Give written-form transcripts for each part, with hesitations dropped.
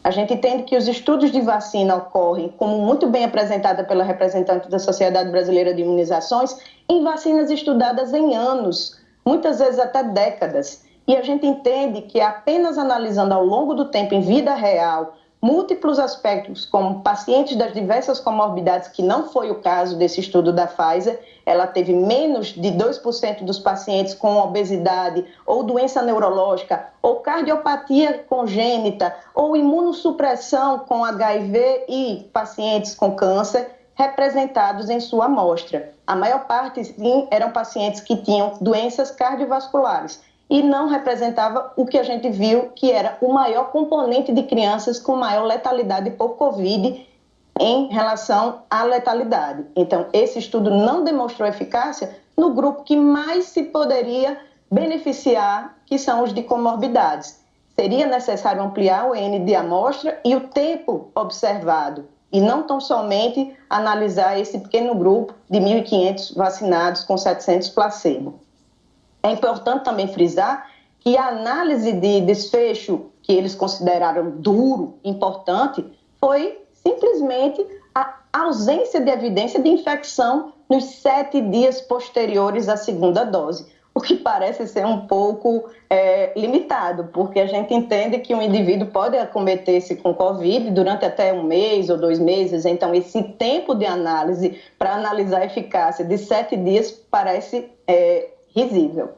A gente entende que os estudos de vacina ocorrem, como muito bem apresentada pela representante da Sociedade Brasileira de Imunizações, em vacinas estudadas em anos, muitas vezes até décadas. E a gente entende que apenas analisando ao longo do tempo, em vida real, múltiplos aspectos, como pacientes das diversas comorbidades, que não foi o caso desse estudo da Pfizer, ela teve menos de 2% dos pacientes com obesidade ou doença neurológica, ou cardiopatia congênita, ou imunossupressão com HIV e pacientes com câncer, representados em sua amostra. A maior parte, sim, eram pacientes que tinham doenças cardiovasculares e não representava o que a gente viu que era o maior componente de crianças com maior letalidade por Covid em relação à letalidade. Então, esse estudo não demonstrou eficácia no grupo que mais se poderia beneficiar, que são os de comorbidades. Seria necessário ampliar o N de amostra e o tempo observado, e não tão somente analisar esse pequeno grupo de 1.500 vacinados com 700 placebo. É importante também frisar que a análise de desfecho, que eles consideraram duro, importante, foi simplesmente a ausência de evidência de infecção nos 7 dias posteriores à segunda dose, o que parece ser um pouco limitado, porque a gente entende que um indivíduo pode acometer-se com Covid durante até 1 mês ou 2 meses, então esse tempo de análise para analisar a eficácia de 7 dias parece risível.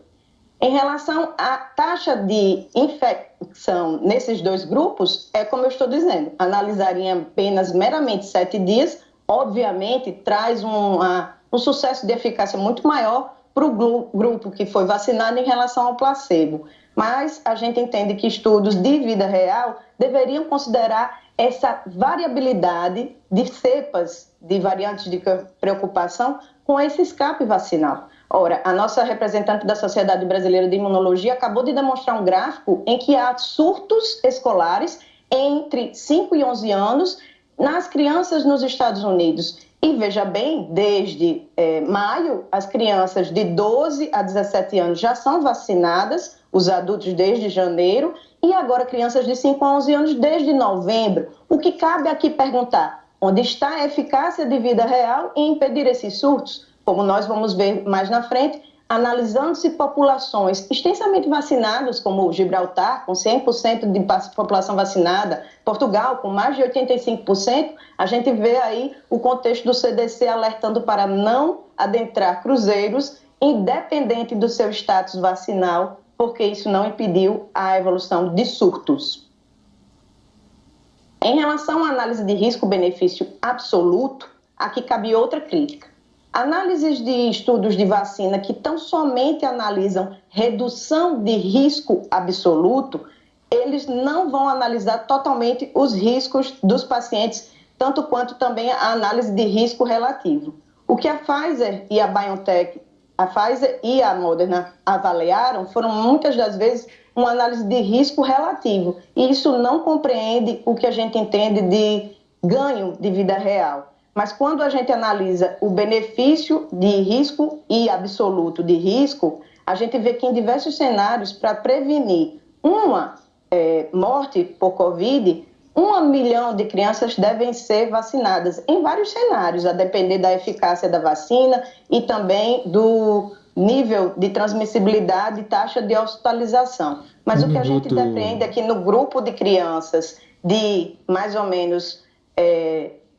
Em relação à taxa de infecção nesses dois grupos, é como eu estou dizendo, analisaria apenas meramente 7 dias, obviamente traz um sucesso de eficácia muito maior para o grupo que foi vacinado em relação ao placebo. Mas a gente entende que estudos de vida real deveriam considerar essa variabilidade de cepas de variantes de preocupação com esse escape vacinal. Ora, a nossa representante da Sociedade Brasileira de Imunologia acabou de demonstrar um gráfico em que há surtos escolares entre 5 e 11 anos nas crianças nos Estados Unidos. E veja bem, desde maio, as crianças de 12 a 17 anos já são vacinadas, os adultos desde janeiro, e agora crianças de 5 a 11 anos desde novembro. O que cabe aqui perguntar? Onde está a eficácia de vida real em impedir esses surtos? Como nós vamos ver mais na frente, analisando-se populações extensamente vacinadas, como Gibraltar, com 100% de população vacinada, Portugal, com mais de 85%, a gente vê aí o contexto do CDC alertando para não adentrar cruzeiros, independente do seu status vacinal, porque isso não impediu a evolução de surtos. Em relação à análise de risco-benefício absoluto, aqui cabe outra crítica. Análises de estudos de vacina que tão somente analisam redução de risco absoluto, eles não vão analisar totalmente os riscos dos pacientes, tanto quanto também a análise de risco relativo. O que a Pfizer e a BioNTech, a Pfizer e a Moderna avaliaram foram muitas das vezes uma análise de risco relativo, e isso não compreende o que a gente entende de ganho de vida real. Mas quando a gente analisa o benefício de risco e absoluto de risco, a gente vê que em diversos cenários, para prevenir uma morte por Covid, 1 milhão de crianças devem ser vacinadas em vários cenários, a depender da eficácia da vacina e também do nível de transmissibilidade e taxa de hospitalização. Mas o que a gente depende é que no grupo de crianças de mais ou menos...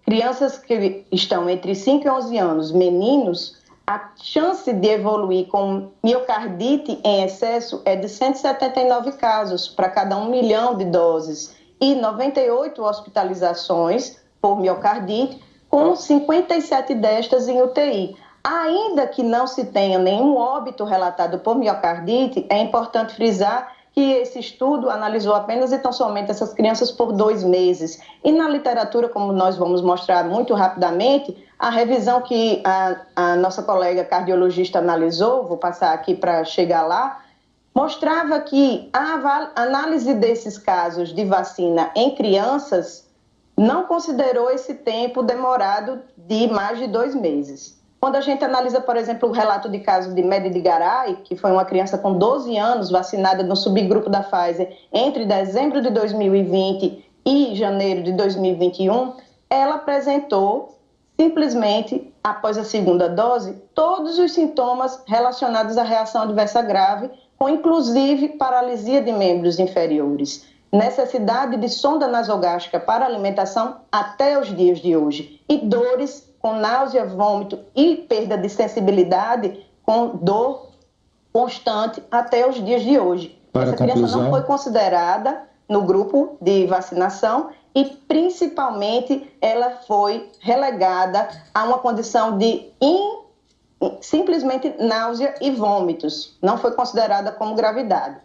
crianças que estão entre 5 e 11 anos, meninos, a chance de evoluir com miocardite em excesso é de 179 casos para cada 1 milhão de doses e 98 hospitalizações por miocardite, com 57 destas em UTI. Ainda que não se tenha nenhum óbito relatado por miocardite, é importante frisar que esse estudo analisou apenas e tão somente essas crianças por 2 meses. E na literatura, como nós vamos mostrar muito rapidamente, a revisão que a nossa colega cardiologista analisou, vou passar aqui para chegar lá, mostrava que a análise desses casos de vacina em crianças não considerou esse tempo demorado de mais de 2 meses. Quando a gente analisa, por exemplo, o relato de caso de Mehdi de Garay, que foi uma criança com 12 anos vacinada no subgrupo da Pfizer entre dezembro de 2020 e janeiro de 2021, ela apresentou, simplesmente, após a segunda dose, todos os sintomas relacionados à reação adversa grave, com inclusive paralisia de membros inferiores, necessidade de sonda nasogástrica para alimentação até os dias de hoje, e dores com náusea, vômito e perda de sensibilidade, com dor constante até os dias de hoje. Essa criança não foi considerada no grupo de vacinação e, principalmente, ela foi relegada a uma condição de simplesmente náusea e vômitos. Não foi considerada como gravidade.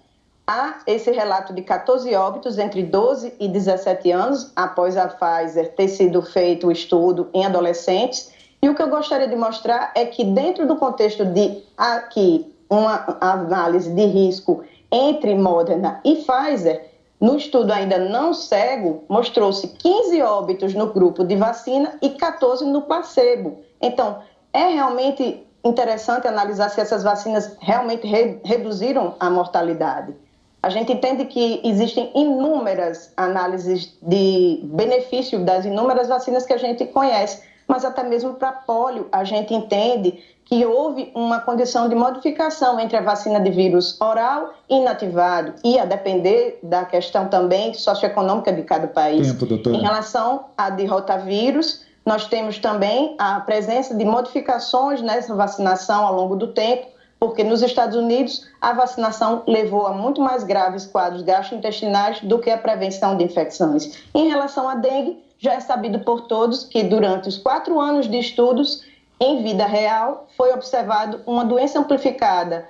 Há esse relato de 14 óbitos entre 12 e 17 anos, após a Pfizer ter sido feito o estudo em adolescentes. E o que eu gostaria de mostrar é que, dentro do contexto de aqui uma análise de risco entre Moderna e Pfizer, no estudo ainda não cego, mostrou-se 15 óbitos no grupo de vacina e 14 no placebo. Então, é realmente interessante analisar se essas vacinas realmente reduziram a mortalidade. A gente entende que existem inúmeras análises de benefício das inúmeras vacinas que a gente conhece, mas até mesmo para pólio a gente entende que houve uma condição de modificação entre a vacina de vírus oral e inativado, e a depender da questão também socioeconômica de cada país. Em relação à de rotavírus, nós temos também a presença de modificações nessa vacinação ao longo do tempo, porque nos Estados Unidos a vacinação levou a muito mais graves quadros gastrointestinais do que a prevenção de infecções. Em relação à dengue, já é sabido por todos que durante os 4 anos de estudos, em vida real, foi observado uma doença amplificada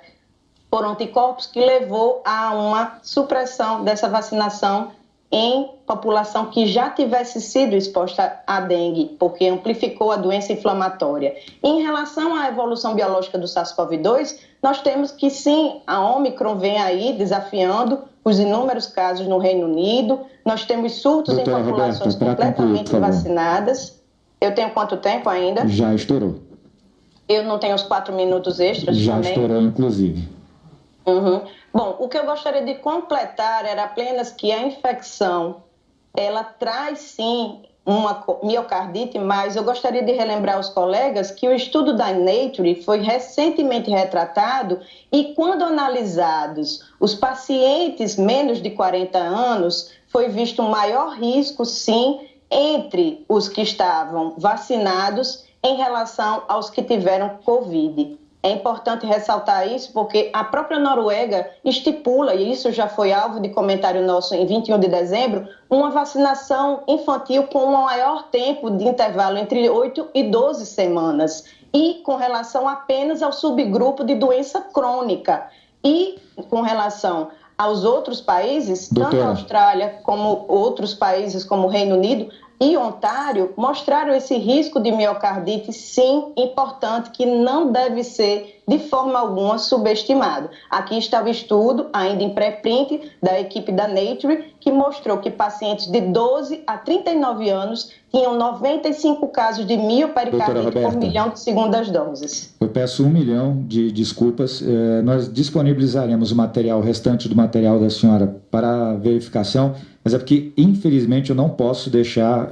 por anticorpos que levou a uma supressão dessa vacinação em população que já tivesse sido exposta à dengue, porque amplificou a doença inflamatória. Em relação à evolução biológica do SARS-CoV-2, nós temos que sim, a Ômicron vem aí desafiando os inúmeros casos no Reino Unido, nós temos surtos em populações completamente vacinadas. Eu tenho quanto tempo ainda? Já estourou. Eu não tenho os 4 minutos extras já também? Já estourou, inclusive. Bom, o que eu gostaria de completar era apenas que a infecção, ela traz sim uma miocardite, mas eu gostaria de relembrar aos colegas que o estudo da Nature foi recentemente retratado e quando analisados os pacientes menos de 40 anos, foi visto um maior risco, sim, entre os que estavam vacinados em relação aos que tiveram Covid. É importante ressaltar isso porque a própria Noruega estipula, e isso já foi alvo de comentário nosso em 21 de dezembro, uma vacinação infantil com um maior tempo de intervalo entre 8 e 12 semanas e com relação apenas ao subgrupo de doença crônica. E com relação aos outros países, tanto a Austrália como outros países como o Reino Unido e Ontário, mostraram esse risco de miocardite, sim, importante, que não deve ser de forma alguma subestimado. Aqui está o estudo, ainda em pré-print, da equipe da Nature, que mostrou que pacientes de 12 a 39 anos tinham 95 casos de miopericardite por milhão de segundas doses. Eu peço 1 milhão de desculpas. Nós disponibilizaremos o material, o restante do material da senhora para verificação, mas é porque, infelizmente, eu não posso deixar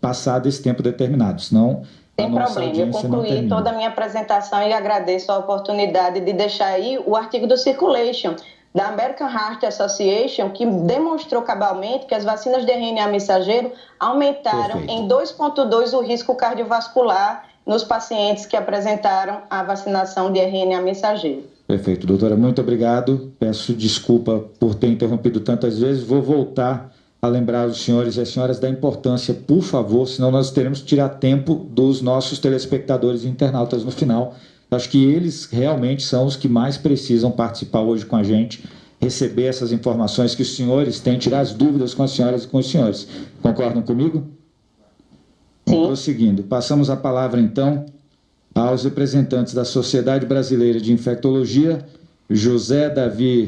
passar desse tempo determinado, senão... Sem problema, eu concluí toda a minha apresentação e agradeço a oportunidade de deixar aí o artigo do Circulation, da American Heart Association, que demonstrou cabalmente que as vacinas de RNA mensageiro aumentaram em 2,2 o risco cardiovascular nos pacientes que apresentaram a vacinação de RNA mensageiro. Perfeito, doutora, muito obrigado. Peço desculpa por ter interrompido tantas vezes. Vou voltar a lembrar os senhores e as senhoras da importância, por favor, senão nós teremos que tirar tempo dos nossos telespectadores e internautas no final. Acho que eles realmente são os que mais precisam participar hoje com a gente, receber essas informações que os senhores têm, tirar as dúvidas com as senhoras e com os senhores. Concordam comigo? Sim. Prosseguindo, passamos a palavra, então, aos representantes da Sociedade Brasileira de Infectologia, José Davi